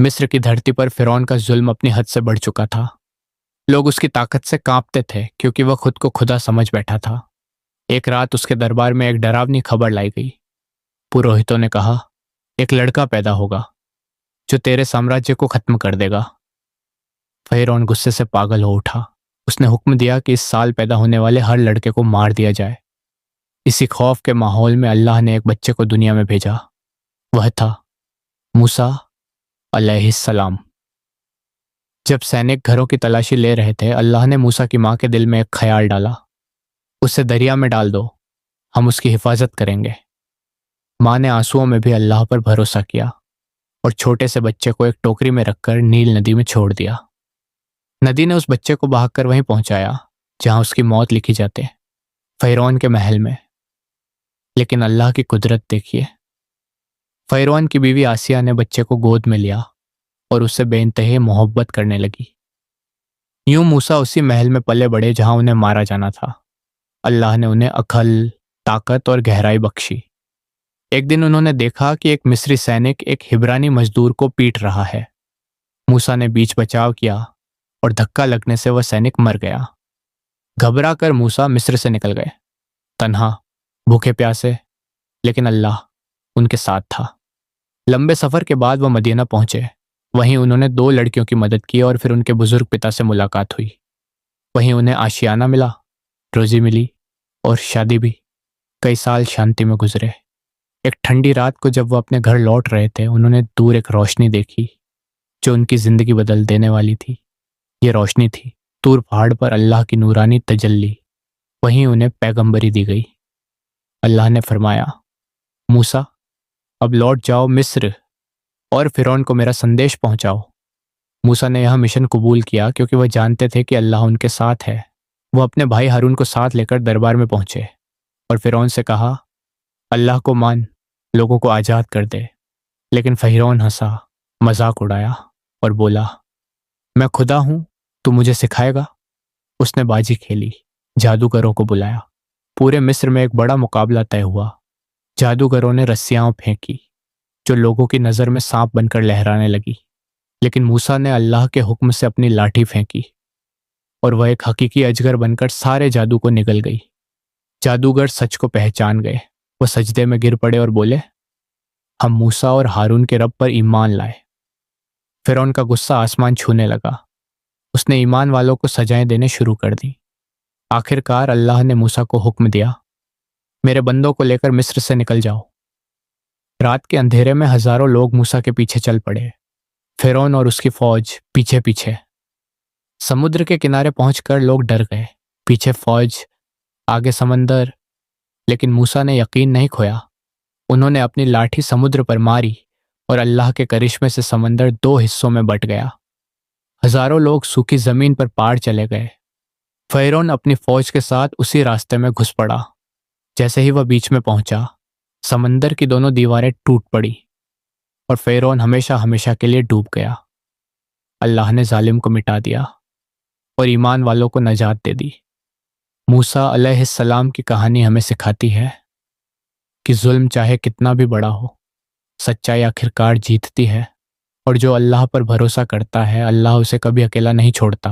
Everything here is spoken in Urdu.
مصر کی دھرتی پر فرعون کا ظلم اپنی حد سے بڑھ چکا تھا۔ لوگ اس کی طاقت سے کانپتے تھے کیونکہ وہ خود کو خدا سمجھ بیٹھا تھا۔ ایک رات اس کے دربار میں ایک ڈراؤنی خبر لائی گئی۔ پروہتوں نے کہا، ایک لڑکا پیدا ہوگا جو تیرے سامراجیہ کو ختم کر دے گا۔ فرعون غصے سے پاگل ہو اٹھا۔ اس نے حکم دیا کہ اس سال پیدا ہونے والے ہر لڑکے کو مار دیا جائے۔ اسی خوف کے ماحول میں اللہ نے ایک بچے کو دنیا میں بھیجا۔ وہ تھا موسیٰ علیہ السلام۔ جب سینک گھروں کی تلاشی لے رہے تھے، اللہ نے موسیٰ کی ماں کے دل میں ایک خیال ڈالا، اسے دریا میں ڈال دو، ہم اس کی حفاظت کریں گے۔ ماں نے آنسوؤں میں بھی اللہ پر بھروسہ کیا اور چھوٹے سے بچے کو ایک ٹوکری میں رکھ کر نیل ندی میں چھوڑ دیا۔ ندی نے اس بچے کو بہا کر وہیں پہنچایا جہاں اس کی موت لکھی جاتے، فرعون کے محل میں۔ لیکن اللہ کی قدرت دیکھیے، فرعون کی بیوی آسیہ نے بچے کو گود میں لیا اور اس سے بے انتہا محبت کرنے لگی۔ یوں موسیٰ اسی محل میں پلے بڑھے جہاں انہیں مارا جانا تھا۔ اللہ نے انہیں عقل، طاقت اور گہرائی بخشی۔ ایک دن انہوں نے دیکھا کہ ایک مصری سینک ایک ہبرانی مزدور کو پیٹ رہا ہے۔ موسیٰ نے بیچ بچاؤ کیا اور دھکا لگنے سے وہ سینک مر گیا۔ گھبرا کر موسیٰ مصر سے نکل گئے، تنہا، بھوکے پیاسے، لیکن اللہ ان کے ساتھ تھا۔ لمبے سفر کے بعد وہ مدینہ پہنچے۔ وہیں انہوں نے 2 لڑکیوں کی مدد کی اور پھر ان کے بزرگ پتا سے ملاقات ہوئی۔ وہیں انہیں آشیانہ ملا، روزی ملی اور شادی بھی۔ کئی سال شانتی میں گزرے۔ ایک ٹھنڈی رات کو جب وہ اپنے گھر لوٹ رہے تھے، انہوں نے دور ایک روشنی دیکھی جو ان کی زندگی بدل دینے والی تھی۔ یہ روشنی تھی طور پہاڑ پر اللہ کی نورانی تجلی۔ وہیں انہیں پیغمبری دی گئی۔ اللہ نے فرمایا، موسیٰ، اب لوٹ جاؤ مصر اور فرعون کو میرا سندیش پہنچاؤ۔ موسیٰ نے یہ مشن قبول کیا کیونکہ وہ جانتے تھے کہ اللہ ان کے ساتھ ہے۔ وہ اپنے بھائی ہارون کو ساتھ لے کر دربار میں پہنچے اور فرعون سے کہا، اللہ کو مان، لوگوں کو آزاد کر دے۔ لیکن فرعون ہنسا، مذاق اڑایا اور بولا، میں خدا ہوں، تو مجھے سکھائے گا؟ اس نے بازی کھیلی، جادوگروں کو بلایا۔ پورے مصر میں ایک بڑا مقابلہ طے ہوا۔ جادوگروں نے رسیاں پھینکی جو لوگوں کی نظر میں سانپ بن کر لہرانے لگی، لیکن موسیٰ نے اللہ کے حکم سے اپنی لاٹھی پھینکی اور وہ ایک حقیقی اجگر بن کر سارے جادو کو نگل گئی۔ جادوگر سچ کو پہچان گئے۔ وہ سجدے میں گر پڑے اور بولے، ہم موسیٰ اور ہارون کے رب پر ایمان لائے۔ فرعون کا غصہ آسمان چھونے لگا۔ اس نے ایمان والوں کو سزائیں دینے شروع کر دی۔ آخر کار اللہ نے موسیٰ کو حکم دیا، میرے بندوں کو لے کر مصر سے نکل جاؤ۔ رات کے اندھیرے میں ہزاروں لوگ موسیٰ کے پیچھے چل پڑے، فرعون اور اس کی فوج پیچھے پیچھے۔ سمندر کے کنارے پہنچ کر لوگ ڈر گئے، پیچھے فوج، آگے سمندر، لیکن موسیٰ نے یقین نہیں کھویا۔ انہوں نے اپنی لاٹھی سمندر پر ماری اور اللہ کے کرشمے سے سمندر 2 حصوں میں بٹ گیا۔ ہزاروں لوگ سوکھی زمین پر پار چلے گئے۔ فرعون اپنی فوج کے ساتھ اسی راستے میں گھس پڑا۔ جیسے ہی وہ بیچ میں پہنچا، سمندر کی دونوں دیواریں ٹوٹ پڑی اور فرعون ہمیشہ ہمیشہ کے لیے ڈوب گیا۔ اللہ نے ظالم کو مٹا دیا اور ایمان والوں کو نجات دے دی۔ موسیٰ علیہ السلام کی کہانی ہمیں سکھاتی ہے کہ ظلم چاہے کتنا بھی بڑا ہو، سچائی آخرکار جیتتی ہے، اور جو اللہ پر بھروسہ کرتا ہے، اللہ اسے کبھی اکیلا نہیں چھوڑتا۔